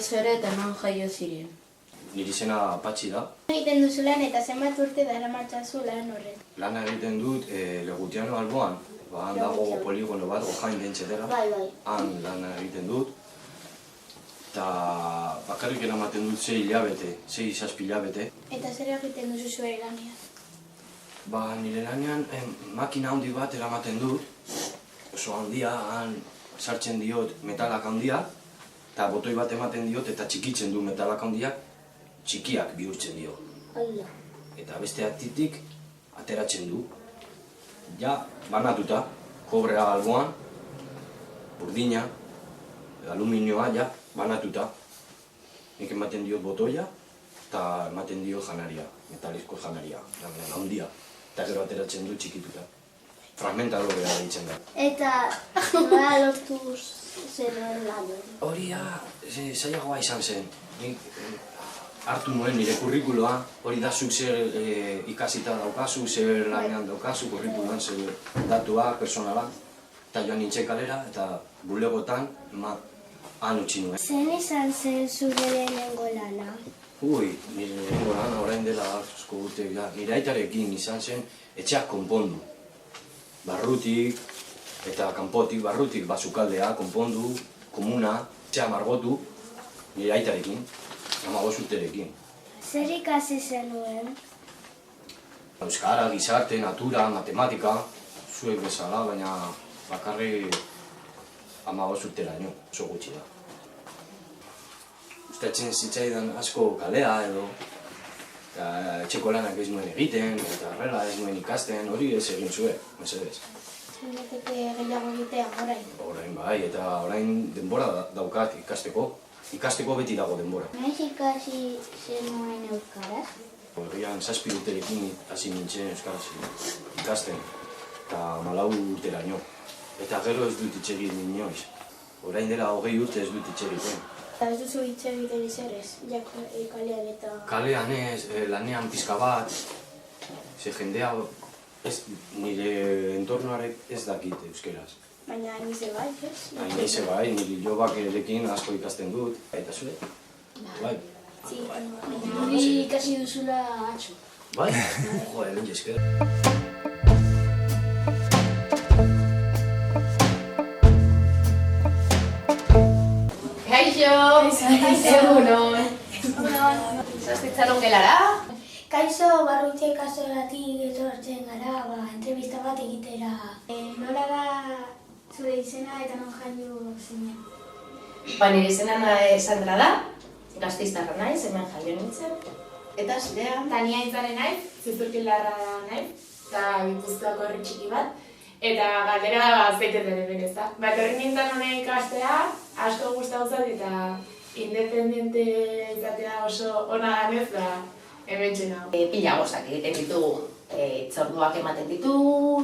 zere eta non jaio ziren. Nire izena Patxi da. Egiten duzu lan eta zenbat urte daramatzazu lan horren? Lana egiten dut Legutiano alboan. Han dago poligono bat, Gojain dentxetela. Han lana egiten dut. Eta bakarrik eramaten dut 6 hilabete, 6-7 hilabete. Eta zer egiten duzu zure lanean? Nire lanean makina handi bat eramaten dut. Oso handia, han sartzen diot metalak handia. Eta botoi bat ematen diot eta txikitzen du metalak handiak. Txikiak bihurtzen dio. Eta beste atitik ateratzen du. Ja, banatuta, kobrea alboan, burdina, aluminioa, ja, banatuta. Nik ematen diot botoia eta ematen dio janaria, metalizko janaria, handia. Eta gero ateratzen du txikituta. Fragmentalo behar ditzen da. Eta nola lortu zer lan hori? Hori zailagoa izan zen. Nik hartu nuen nire kurrikuloa, hori da zuk zer ikasita daukazu, zer lanean daukazu, kurrikuloan zer datua, personala. Eta joan nintzen kalera eta bulegotan han utzi nuen. Zen izan zen zure lehenengo lana? Nire lehenengo lana orain dela asko urte, nire aitarekin izan zen etxeak konpondu. Barrutik eta kanpotik, barrutik bazukaldea, konpondu, komuna, etxea margotu, nire aitarekin. 15 urterekin. Zer ikasi zenuen? Euskara, gizarte, natura, matematika, zuek bezala, baina bakarrik 15 urteraino, oso gutxi da. Gustatzen zitzaidan asko kalea edo, etxeko lanak ez nuen egiten, eta horrela ez nuen ikasten, hori ez egin zuek, mesedez. Zeneteke gehiago egitea orain? Orain bai, eta orain denbora daukat ikasteko. Ikasteko beti dago denbora. Noiz ikasi zenuen euskaraz? Herrian 7 urterekin hasi nintzen euskaraz ikasten, eta 14 urteraino. Eta gero ez dut hitz egin inoiz. Orain dela 20 urte ez dut hitz egiten. Eta ez duzu hitz egiten izerez, kalean eta... Kalean ez, lanean pizka bat, ze jendea, nire entornoarek ez dakit euskeraz. Baina anize bai, ez? Anize bai, nire jobak erekin asko ikasten dut, eta zure? Bai. Niri ikasi duzula atxo. Bai? Joa, hemen jesker. Kaixo! Egunon! Zaztitzaron gelara? Kaixo, Barrutia ikastoratik etortzen gara, entrevista bat egitera. Nola da zure izena eta non jaio zinen? Nire izena Sandra da, Gasteiztarra naiz, hemen jaio nintzen. Eta zurea? Tania Itzaren naiz, Zizurkilarra naiz, eta Gipuzkoako herri txiki bat. Eta galdera zeiten den hemen ez da. Etorri nintzen honen ikastea, asko gustatu zait eta independente izatea oso ona ganez da hemen txena. Pila gozak egiten ditugu. Txorduak ematen ditu,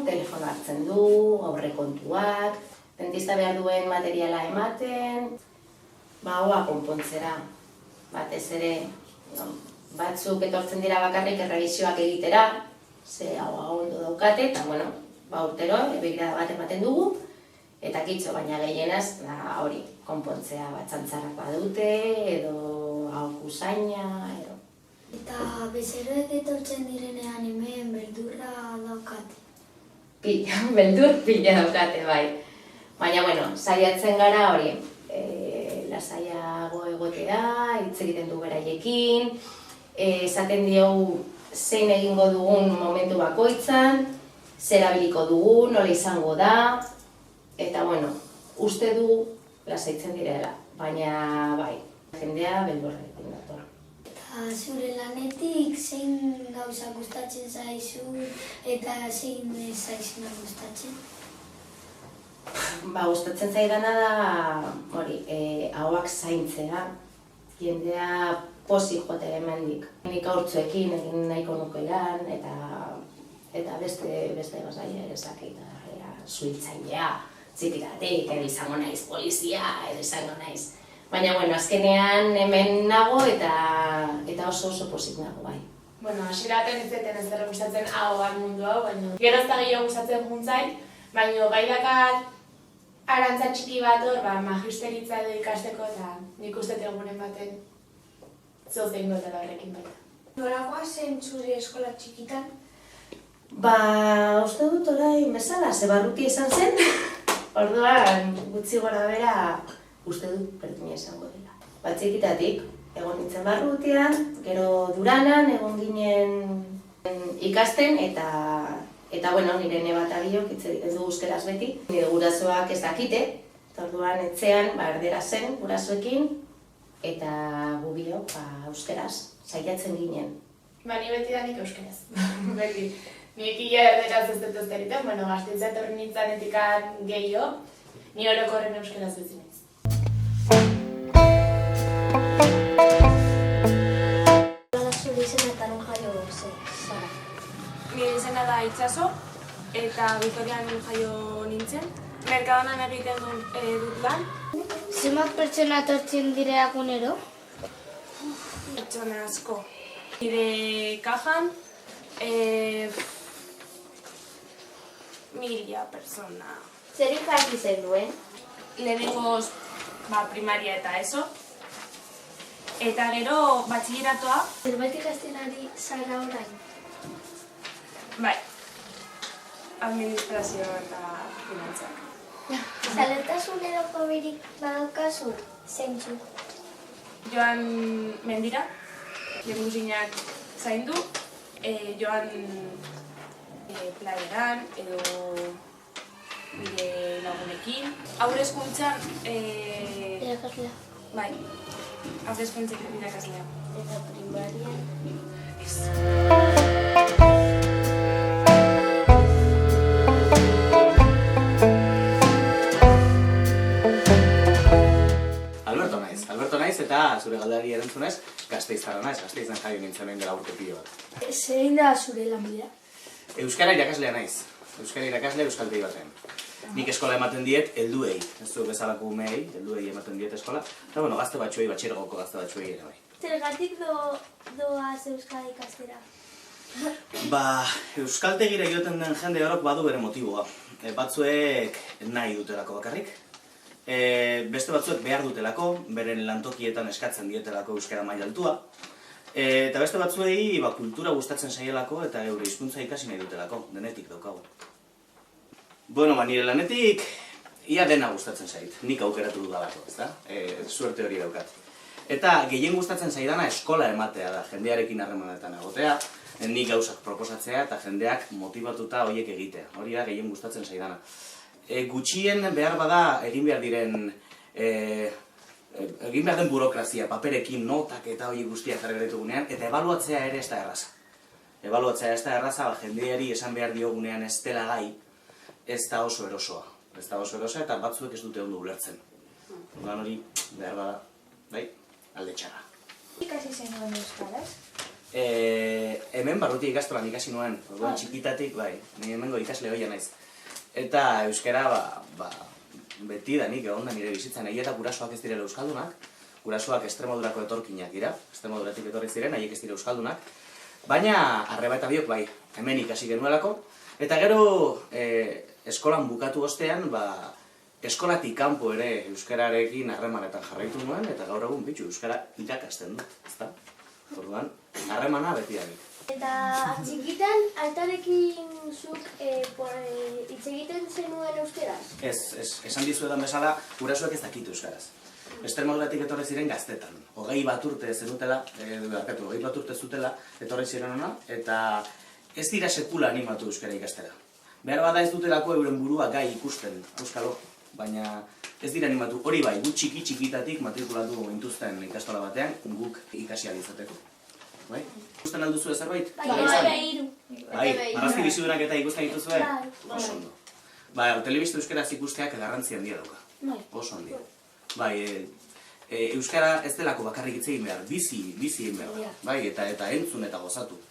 telefono hartzen du, aurrekontuak, dentista behar duen materiala ematen, hoa konpontzera. Batez ere, batzuk etortzen dira bakarrik errebisioak egitera, ze hoa ondo daukate, eta urtero, begirada bat ematen dugu, eta kitxo, baina gehienaz, hori, konpontzea batzantzarrak badute, edo hau kusaina, edo. Eta bezeroek etortzen direnean hemen beldurra daukate? Beldur pila daukate, bai. Baina, saiatzen gara hori, lasaiago egotea, hitz egiten du beraiekin, esaten diogu zein egingo dugun momentu bakoitzan, zer abiliko dugu, nola izango da, eta uste du lasaitzen direla, baina bai, jendea beldurrekin dator. Eta zure lanetik zein gauza gustatzen zaizu eta zein ez zaizuna gustatzen? Gustatzen zaidana da, ahoak zaintzea, jendea pozik joatea hemendik. Nik haurtzuekin egin nahiko nuke lan, eta beste gazaia ere zakeita, suhiltzailea, txikitatik, edo izango naiz polizia, edo izango naiz. Baina, azkenean hemen nago eta oso pozik nago, bai. Hasieraten ez zeten ez dara gustatzen ahoan mundu hau, baina gerozta gehiago gustatzen juntzait, baina bai dakat arantza txiki bat hor, magisteritza edo ikasteko, eta nik uste egunen baten zozein gotela horrekin baita. Noragoa zen zure eskola txikitan? Uste dut orain bezala, ze barruti izan zen. Orduan, gutxi gora bera, uste dut berdina izango dela. Txikitatik, egon nintzen barrutian, gero Duranan, egon ginen ikasten, eta bueno, nire neba eta biok hitz egiten du euskeraz beti. Nire gurasoak ez dakite, eta orduan etxean, erdera zen gurasoekin, eta gu biok, euskeraz, saiatzen ginen. Ni beti da nik euskeraz, beti. Nik erderaz ez dut egiten, bueno, Gasteiz etorri nintzanetikan gehiago, ni orokorren euskeraz bezin ez. Nola zure izena eta non jaio zara? Nire izena da Itxaso, eta Vitorian jaio nintzen. Merkadonan egiten dut lan. Zenbat pertsona etortzen dira egunero? Pertsona asko. Nire kajan, 1000 persona. Zer ikasi zen duen? Lehenengoz primaria eta ESO. Eta gero batxilleratoa, Zerbait ikasten ari zara orain? bai, administrazio eta finantzak. Zaletasun edo hobirik badaukazu? Zeintzu? Joan mendira, limusinak zaindu, joan playeran edo nire lagunekin. Haurreskuntzan, Irakaslea. bai, haurreskuntzak irakaslea. Eta primarian? Ez. Alberto naiz eta zure galderari erantzunez, Gasteiztarra naiz, Gasteizen jaio nintzen orain dela urte pilo bat. Zein da zure lanbidea? Euskara irakaslea naiz. Euskara irakasle euskaltegi baten. Nik eskola ematen diet helduei, ez du bezalako umeei, helduei ematen diet eskola. Eta bueno, gazte batzuei, batxergoko gazte batzuei ere bai. Zergatik doaz euskara ikastera? Euskaltegira joten den jende horok badu bere motiboa. Batzuek nahi dutelako bakarrik. Beste batzuek behar dutelako, beren lantokietan eskatzen dietelako euskara maila altua. Eta beste batzuei kultura gustatzen zaielako eta eure hizkuntza ikasi nahi dutelako, denetik daukagu. Bueno, nire lanetik ia dena gustatzen zait, nik aukeratu dudalako, ezta? Suerte hori daukat. Eta gehien gustatzen zaidana eskola ematea da, jendearekin harremanetan egotea, nik gauzak proposatzea eta jendeak motibatuta horiek egitea. Hori da gehien gustatzen zaidana. Gutxien behar bada egin behar den burokrazia, paperekin, notak eta hori guztiak jarri beretugunean, eta ebaluatzea ere ez da erraza. Ebaluatzea ez da erraza, jendeari esan behar diogunean ez dela gai, ez da oso erosoa. Ez da oso erosoa eta batzuek ez dute ondo ulertzen. Orduan hori behar bada, bai, alde txarra. Ikasi zenuen euskaraz? Hemen barruti ikastolan ikasi nuen, orduan txikitatik, bai, ni hemengo ikasle hoia naiz. Eta euskara, beti da nik egon da nire bizitzan, egia eta gurasoak ez direla euskaldunak, gurasoak Extremadurako etorkinak dira, Extremaduratik etorri ziren, haiek ez dira euskaldunak, baina arreba eta biok bai, hemen ikasi genuelako, eta gero eskolan bukatu ostean, eskolatik kanpo ere euskararekin harremanetan jarraitu nuen, eta gaur egun bitxu euskara irakasten dut, ezta? Orduan, harremana beti da nik. Eta txikitan, aitarekin zuk hitz egiten zenuen euskaraz? Ez, esan dizuetan bezala, gurasoak ez dakit euskaraz. Extremaduratik etorri ziren gaztetan. 20 bat urte zenutela, 20 bat urte zutela, etorri ziren ona, eta ez dira sekula animatu euskara ikastera. Behar bada ez dutelako euren burua gai ikusten, euskalo, baina ez dira animatu. Hori bai, gu txikitatik matrikulatu gintuzten ikastola batean, guk ikasi ahal izateko. Bai? Ikusten alduzu zerbait? Bai, marrazki bizidunak eta ikusten dituzue? Oso ondo. Telebista euskaraz ikusteak garrantzi handia dauka. Oso handia. Bai, euskara ez delako bakarrik hitz egin behar, bizi egin behar. Bai, eta entzun eta gozatu.